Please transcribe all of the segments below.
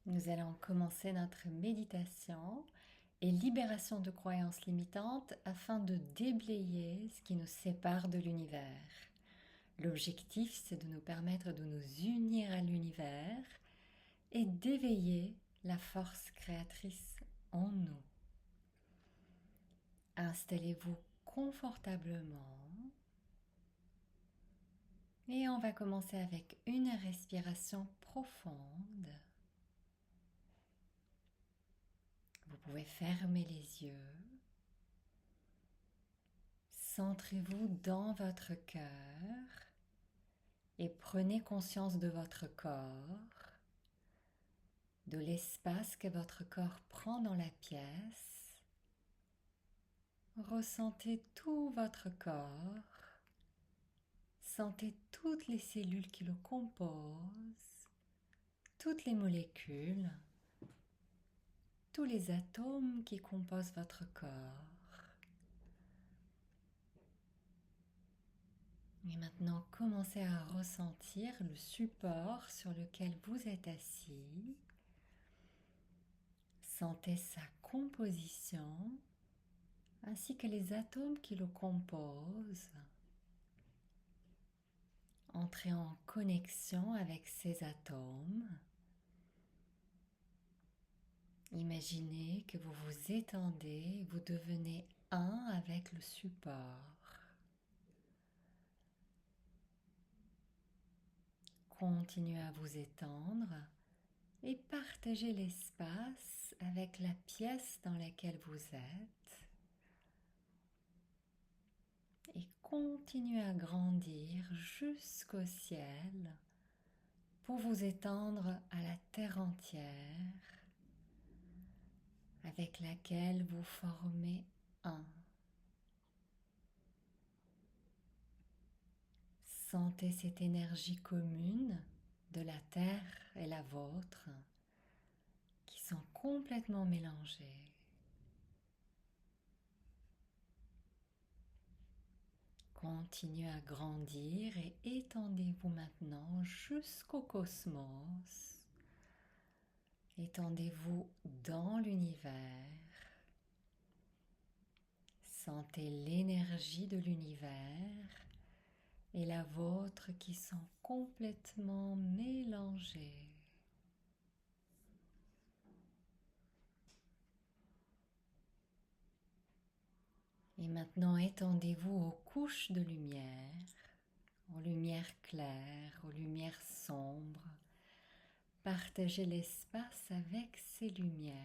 Nous allons commencer notre méditation et libération de croyances limitantes afin de déblayer ce qui nous sépare de l'univers. L'objectif, c'est de nous permettre de nous unir à l'univers et d'éveiller la force créatrice en nous. Installez-vous confortablement et on va commencer avec une respiration profonde. Vous pouvez fermer les yeux. Centrez-vous dans votre cœur et prenez conscience de votre corps, de l'espace que votre corps prend dans la pièce. Ressentez tout votre corps, sentez toutes les cellules qui le composent, toutes les molécules, tous les atomes qui composent votre corps. Et maintenant, commencez à ressentir le support sur lequel vous êtes assis. Sentez sa composition ainsi que les atomes qui le composent. Entrez en connexion avec ces atomes. Imaginez que vous vous étendez, vous devenez un avec le support. Continuez à vous étendre et partagez l'espace avec la pièce dans laquelle vous êtes. Et continuez à grandir jusqu'au ciel pour vous étendre à la terre entière avec laquelle vous formez un. Sentez cette énergie commune de la terre et la vôtre qui sont complètement mélangées. Continuez à grandir et étendez-vous maintenant jusqu'au cosmos. Étendez-vous dans l'univers. Sentez l'énergie de l'univers et la vôtre qui sont complètement mélangées. Et maintenant, étendez-vous aux couches de lumière, aux lumières claires, aux lumières sombres. Partagez l'espace avec ces lumières.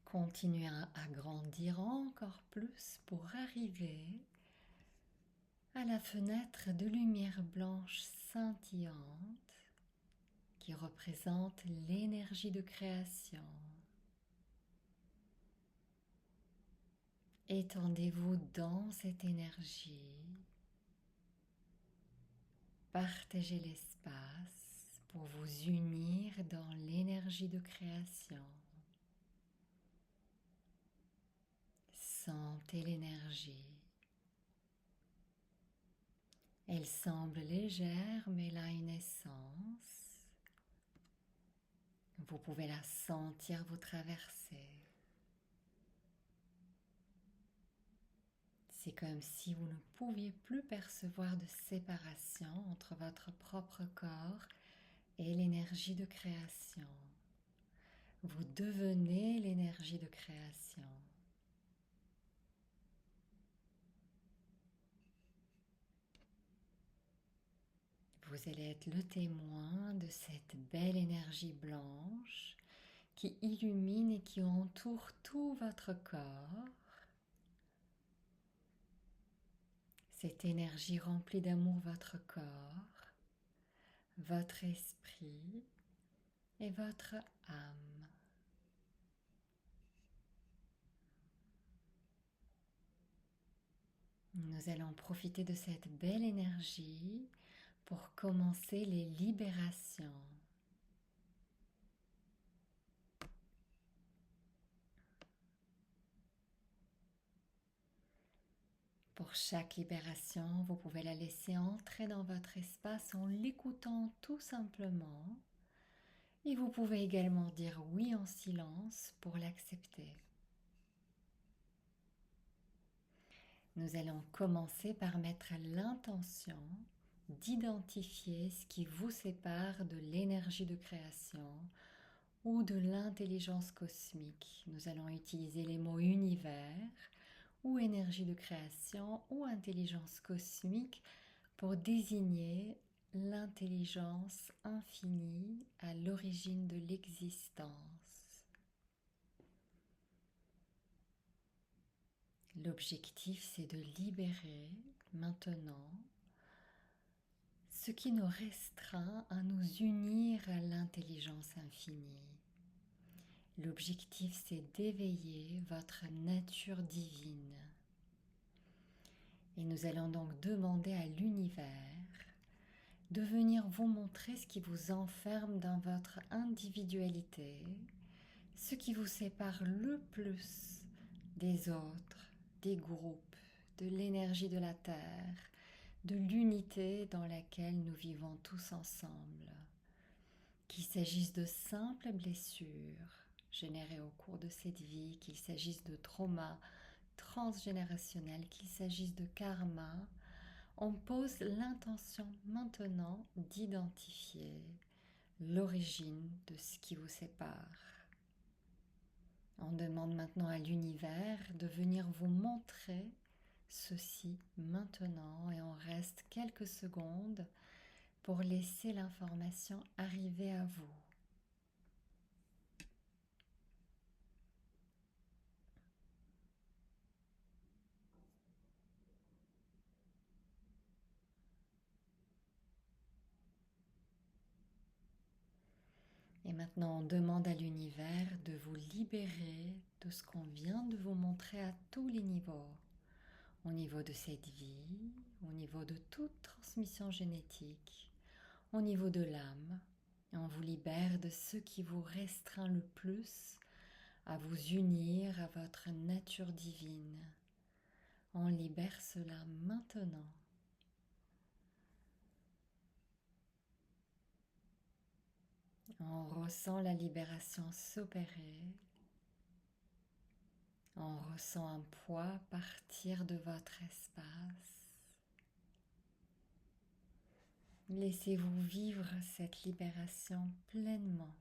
Continuez à grandir encore plus pour arriver à la fenêtre de lumière blanche scintillante qui représente l'énergie de création. Étendez-vous dans cette énergie. Partagez l'espace pour vous unir dans l'énergie de création. Sentez l'énergie. Elle semble légère, mais elle a une essence. Vous pouvez la sentir vous traverser. C'est comme si vous ne pouviez plus percevoir de séparation entre votre propre corps et l'énergie de création. Vous devenez l'énergie de création. Vous allez être le témoin de cette belle énergie blanche qui illumine et qui entoure tout votre corps. Cette énergie remplit d'amour votre corps, votre esprit et votre âme. Nous allons profiter de cette belle énergie pour commencer les libérations. Pour chaque libération, vous pouvez la laisser entrer dans votre espace en l'écoutant tout simplement. Et vous pouvez également dire oui en silence pour l'accepter. Nous allons commencer par mettre l'intention d'identifier ce qui vous sépare de l'énergie de création ou de l'intelligence cosmique. Nous allons utiliser les mots univers ou énergie de création ou intelligence cosmique pour désigner l'intelligence infinie à l'origine de l'existence. L'objectif, c'est de libérer maintenant ce qui nous restreint à nous unir à l'intelligence infinie. L'objectif, c'est d'éveiller votre nature divine. Et nous allons donc demander à l'univers de venir vous montrer ce qui vous enferme dans votre individualité, ce qui vous sépare le plus des autres, des groupes, de l'énergie de la Terre, de l'unité dans laquelle nous vivons tous ensemble. Qu'il s'agisse de simples blessures générées au cours de cette vie, qu'il s'agisse de traumas transgénérationnels, qu'il s'agisse de karma, on pose l'intention maintenant d'identifier l'origine de ce qui vous sépare. On demande maintenant à l'univers de venir vous montrer ceci maintenant et on reste quelques secondes pour laisser l'information arriver à vous. Et maintenant, on demande à l'univers de vous libérer de ce qu'on vient de vous montrer à tous les niveaux. Au niveau de cette vie, au niveau de toute transmission génétique, au niveau de l'âme. Et on vous libère de ce qui vous restreint le plus à vous unir à votre nature divine. On libère cela maintenant. On ressent la libération s'opérer. On ressent un poids partir de votre espace. Laissez-vous vivre cette libération pleinement.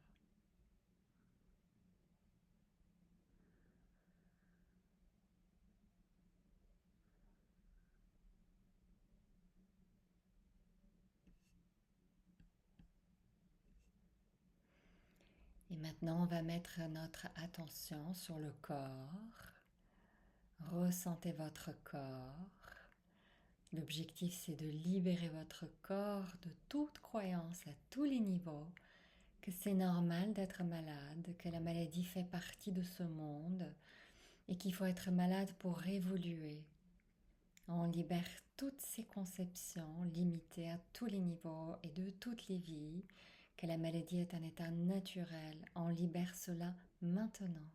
Et maintenant, on va mettre notre attention sur le corps. Ressentez votre corps. L'objectif, c'est de libérer votre corps de toute croyance à tous les niveaux, que c'est normal d'être malade, que la maladie fait partie de ce monde et qu'il faut être malade pour évoluer. On libère toutes ces conceptions limitées à tous les niveaux et de toutes les vies, que la maladie est un état naturel. On libère cela maintenant.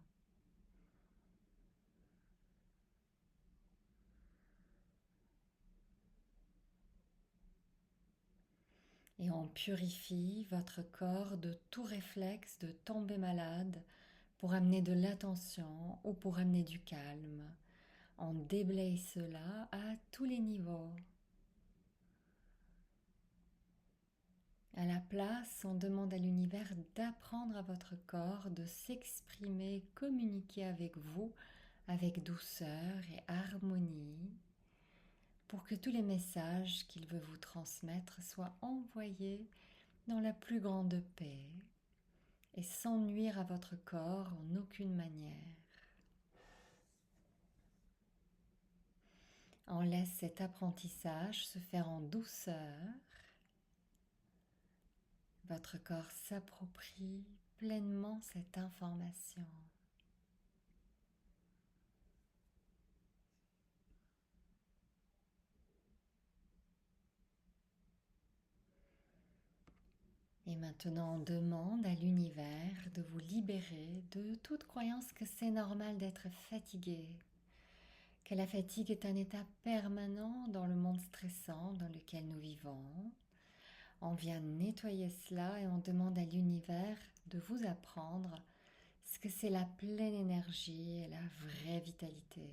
Et on purifie votre corps de tout réflexe de tomber malade pour amener de l'attention ou pour amener du calme. On déblaye cela à tous les niveaux. À la place, on demande à l'univers d'apprendre à votre corps de s'exprimer, communiquer avec vous avec douceur et harmonie pour que tous les messages qu'il veut vous transmettre soient envoyés dans la plus grande paix et sans nuire à votre corps en aucune manière. On laisse cet apprentissage se faire en douceur. Votre corps s'approprie pleinement cette information. Et maintenant, on demande à l'univers de vous libérer de toute croyance que c'est normal d'être fatigué, que la fatigue est un état permanent dans le monde stressant dans lequel nous vivons. On vient nettoyer cela et on demande à l'univers de vous apprendre ce que c'est la pleine énergie et la vraie vitalité.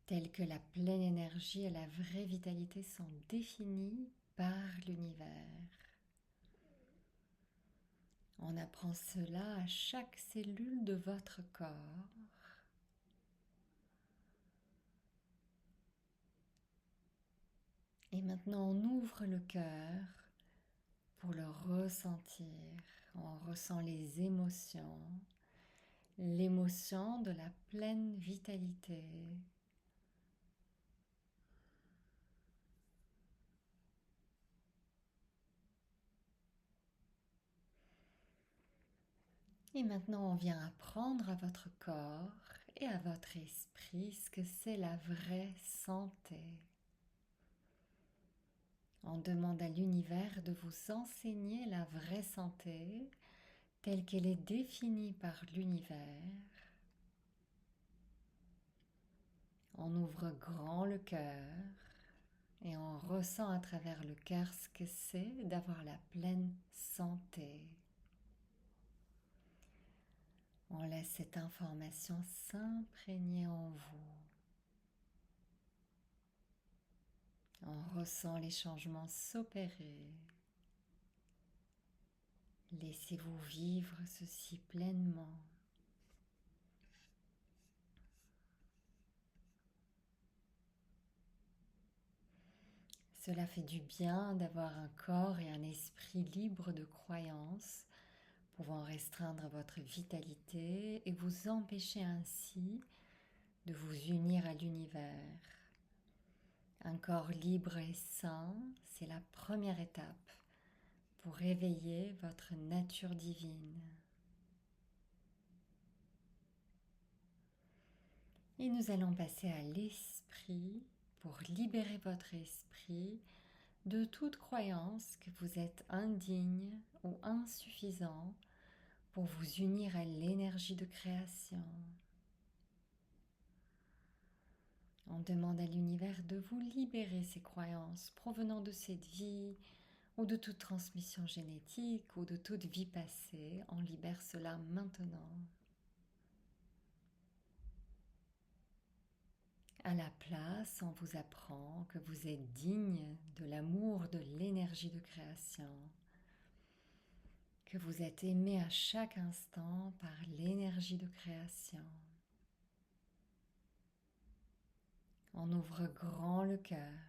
Telle que la pleine énergie et la vraie vitalité sont définies par l'univers. On apprend cela à chaque cellule de votre corps. Et maintenant, on ouvre le cœur pour le ressentir. On ressent les émotions, l'émotion de la pleine vitalité. Et maintenant, on vient apprendre à votre corps et à votre esprit ce que c'est la vraie santé. On demande à l'univers de vous enseigner la vraie santé telle qu'elle est définie par l'univers. On ouvre grand le cœur et on ressent à travers le cœur ce que c'est d'avoir la pleine santé. On laisse cette information s'imprégner en vous. On ressent les changements s'opérer. Laissez-vous vivre ceci pleinement. Cela fait du bien d'avoir un corps et un esprit libres de croyances, pouvant restreindre votre vitalité et vous empêcher ainsi de vous unir à l'univers. Un corps libre et sain, c'est la première étape pour réveiller votre nature divine. Et nous allons passer à l'esprit pour libérer votre esprit de toute croyance que vous êtes indigne ou insuffisant pour vous unir à l'énergie de création. On demande à l'univers de vous libérer ces croyances provenant de cette vie ou de toute transmission génétique ou de toute vie passée. On libère cela maintenant. À la place, on vous apprend que vous êtes digne de l'amour de l'énergie de création, que vous êtes aimé à chaque instant par l'énergie de création. On ouvre grand le cœur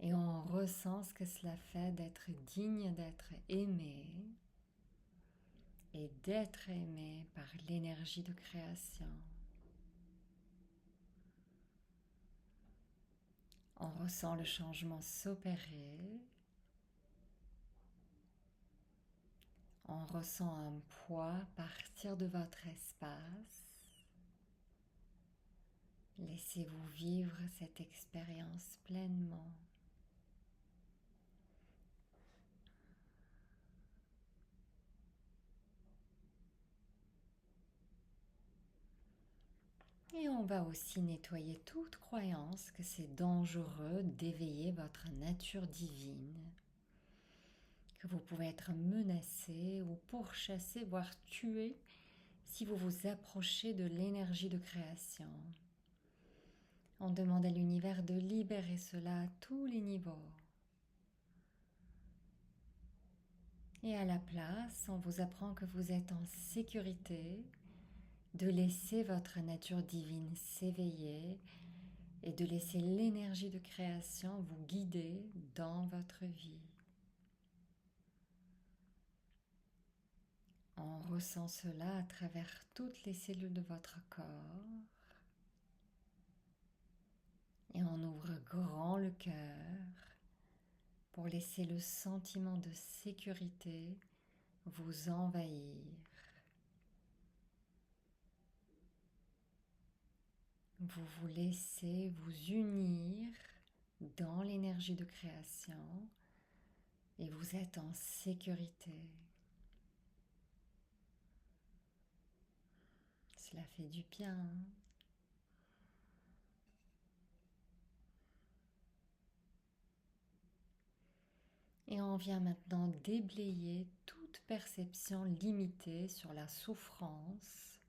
et on ressent ce que cela fait d'être digne d'être aimé et d'être aimé par l'énergie de création. On ressent le changement s'opérer. On ressent un poids partir de votre espace. Laissez-vous vivre cette expérience pleinement. Et on va aussi nettoyer toute croyance que c'est dangereux d'éveiller votre nature divine, que vous pouvez être menacé ou pourchassé, voire tué si vous vous approchez de l'énergie de création. On demande à l'univers de libérer cela à tous les niveaux. Et à la place, on vous apprend que vous êtes en sécurité, de laisser votre nature divine s'éveiller et de laisser l'énergie de création vous guider dans votre vie. On ressent cela à travers toutes les cellules de votre corps et on ouvre grand le cœur pour laisser le sentiment de sécurité vous envahir. Vous vous laissez vous unir dans l'énergie de création et vous êtes en sécurité. Cela fait du bien. Et on vient maintenant déblayer toute perception limitée sur la souffrance,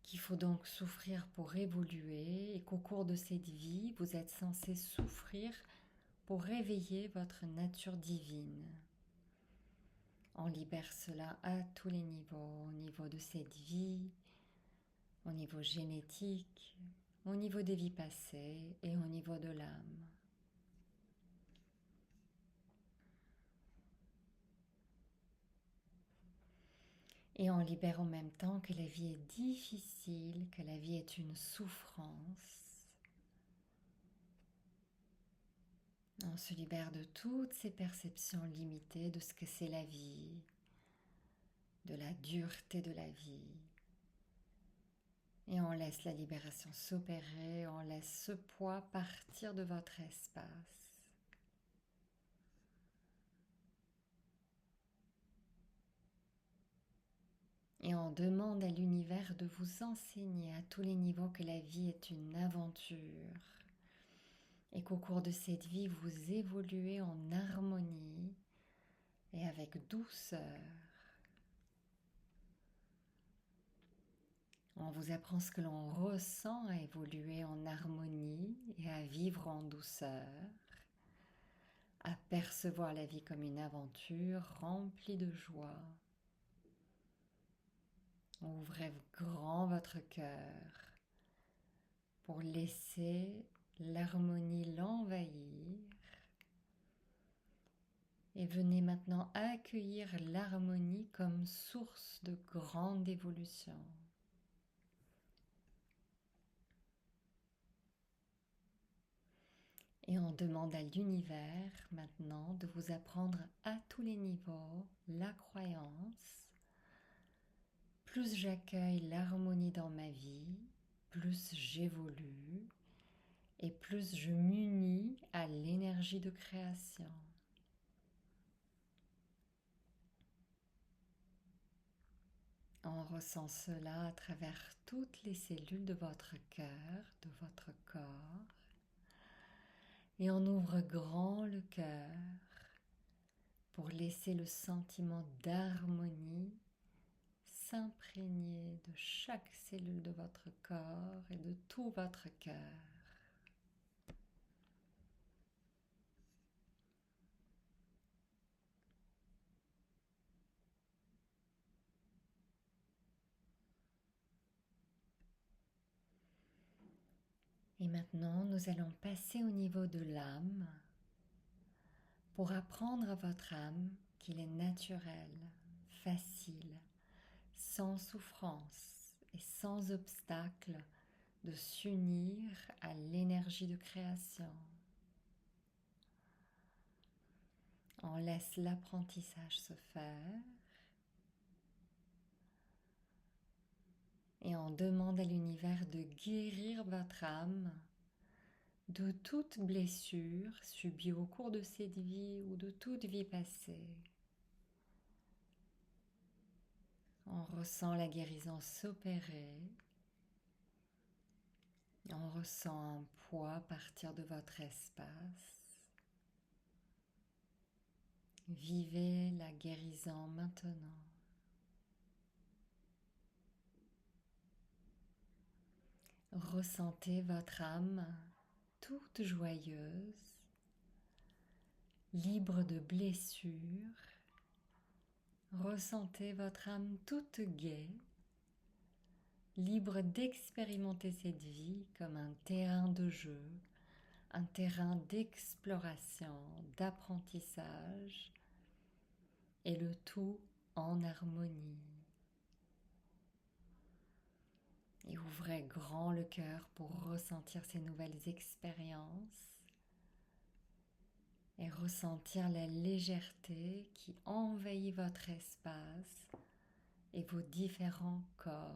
qu'il faut donc souffrir pour évoluer et qu'au cours de cette vie, vous êtes censé souffrir pour réveiller votre nature divine. On libère cela à tous les niveaux, au niveau de cette vie, au niveau génétique, au niveau des vies passées et au niveau de l'âme. Et on libère en même temps que la vie est difficile, que la vie est une souffrance. On se libère de toutes ces perceptions limitées de ce que c'est la vie, de la dureté de la vie. Et on laisse la libération s'opérer, on laisse ce poids partir de votre espace. Et on demande à l'univers de vous enseigner à tous les niveaux que la vie est une aventure et qu'au cours de cette vie, vous évoluez en harmonie et avec douceur. On vous apprend ce que l'on ressent à évoluer en harmonie et à vivre en douceur, à percevoir la vie comme une aventure remplie de joie. Ouvrez grand votre cœur pour laisser l'harmonie l'envahir et venez maintenant accueillir l'harmonie comme source de grande évolution. Et on demande à l'univers maintenant de vous apprendre à tous les niveaux la croyance. Plus j'accueille l'harmonie dans ma vie, plus j'évolue et plus je m'unis à l'énergie de création. On ressent cela à travers toutes les cellules de votre cœur, de votre corps. Et on ouvre grand le cœur pour laisser le sentiment d'harmonie s'imprégner de chaque cellule de votre corps et de tout votre cœur. Et maintenant, nous allons passer au niveau de l'âme pour apprendre à votre âme qu'il est naturel, facile, sans souffrance et sans obstacle de s'unir à l'énergie de création. On laisse l'apprentissage se faire et on demande à l'univers de guérir votre âme de toute blessure subie au cours de cette vie ou de toute vie passée. On ressent la guérison s'opérer. On ressent un poids partir de votre espace. Vivez la guérison maintenant. Ressentez votre âme toute joyeuse, libre de blessures. Ressentez votre âme toute gaie, libre d'expérimenter cette vie comme un terrain de jeu, un terrain d'exploration, d'apprentissage, et le tout en harmonie. Et ouvrez grand le cœur pour ressentir ces nouvelles expériences et ressentir la légèreté qui envahit votre espace et vos différents corps.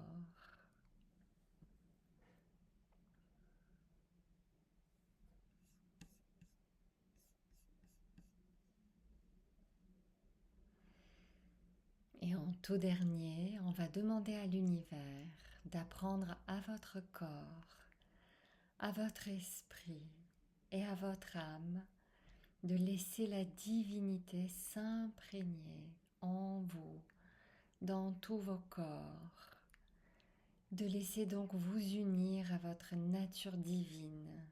Et en tout dernier, on va demander à l'univers d'apprendre à votre corps, à votre esprit et à votre âme de laisser la divinité s'imprégner en vous, dans tous vos corps, de laisser donc vous unir à votre nature divine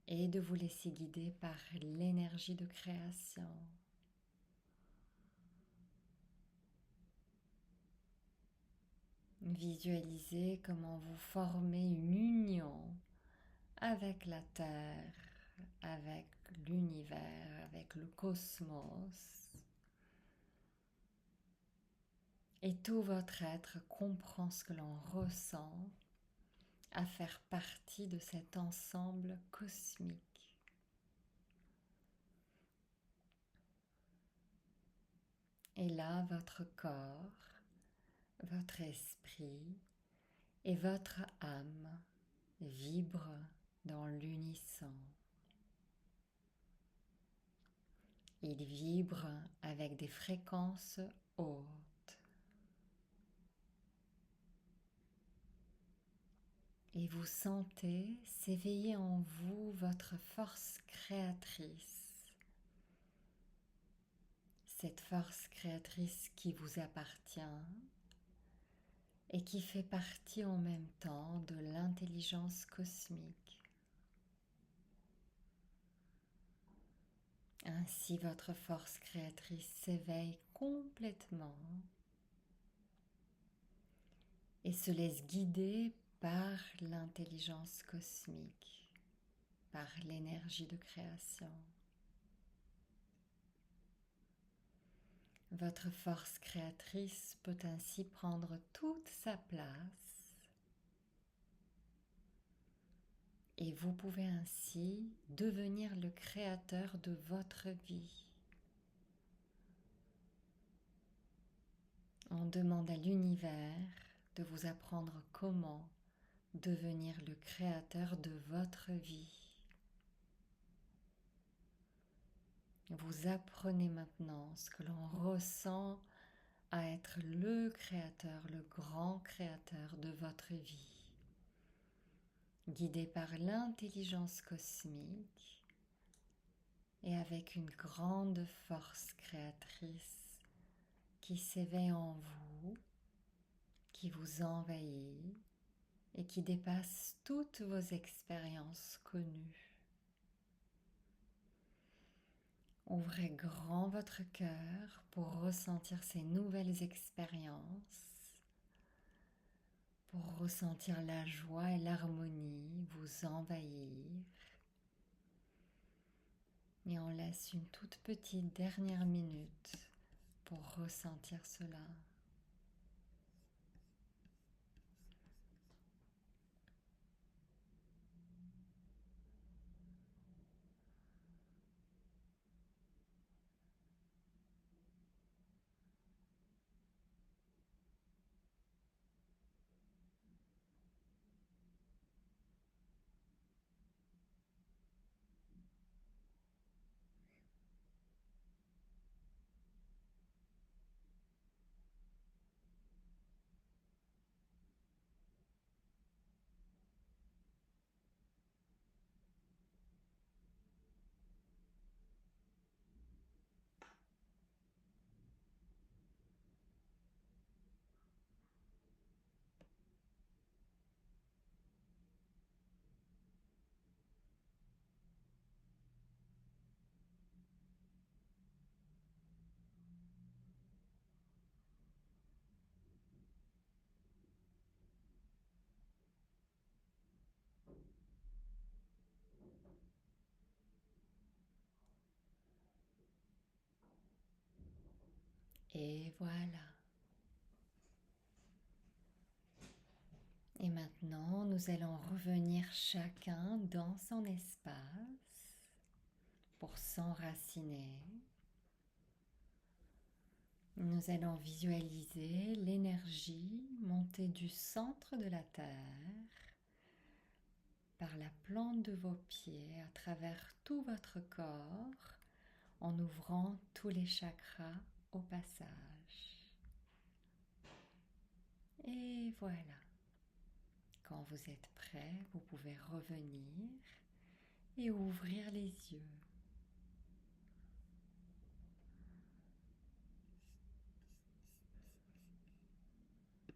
et de vous laisser guider par l'énergie de création. Visualisez comment vous formez une union avec la Terre, avec l'univers, avec le cosmos. Et tout votre être comprend ce que l'on ressent à faire partie de cet ensemble cosmique. Et là, votre corps, votre esprit et votre âme vibrent dans l'unisson. Ils vibrent avec des fréquences hautes. Et vous sentez s'éveiller en vous votre force créatrice. Cette force créatrice qui vous appartient et qui fait partie en même temps de l'intelligence cosmique. Ainsi, votre force créatrice s'éveille complètement et se laisse guider par l'intelligence cosmique, par l'énergie de création. Votre force créatrice peut ainsi prendre toute sa place et vous pouvez ainsi devenir le créateur de votre vie. On demande à l'univers de vous apprendre comment devenir le créateur de votre vie. Vous apprenez maintenant ce que l'on ressent à être le créateur, le grand créateur de votre vie, guidé par l'intelligence cosmique et avec une grande force créatrice qui s'éveille en vous, qui vous envahit et qui dépasse toutes vos expériences connues. Ouvrez grand votre cœur pour ressentir ces nouvelles expériences, pour ressentir la joie et l'harmonie vous envahir. Et on laisse une toute petite dernière minute pour ressentir cela. Et voilà. Et maintenant, nous allons revenir chacun dans son espace pour s'enraciner. Nous allons visualiser l'énergie monter du centre de la Terre par la plante de vos pieds à travers tout votre corps en ouvrant tous les chakras au passage. Et voilà. Quand vous êtes prêt, vous pouvez revenir et ouvrir les yeux.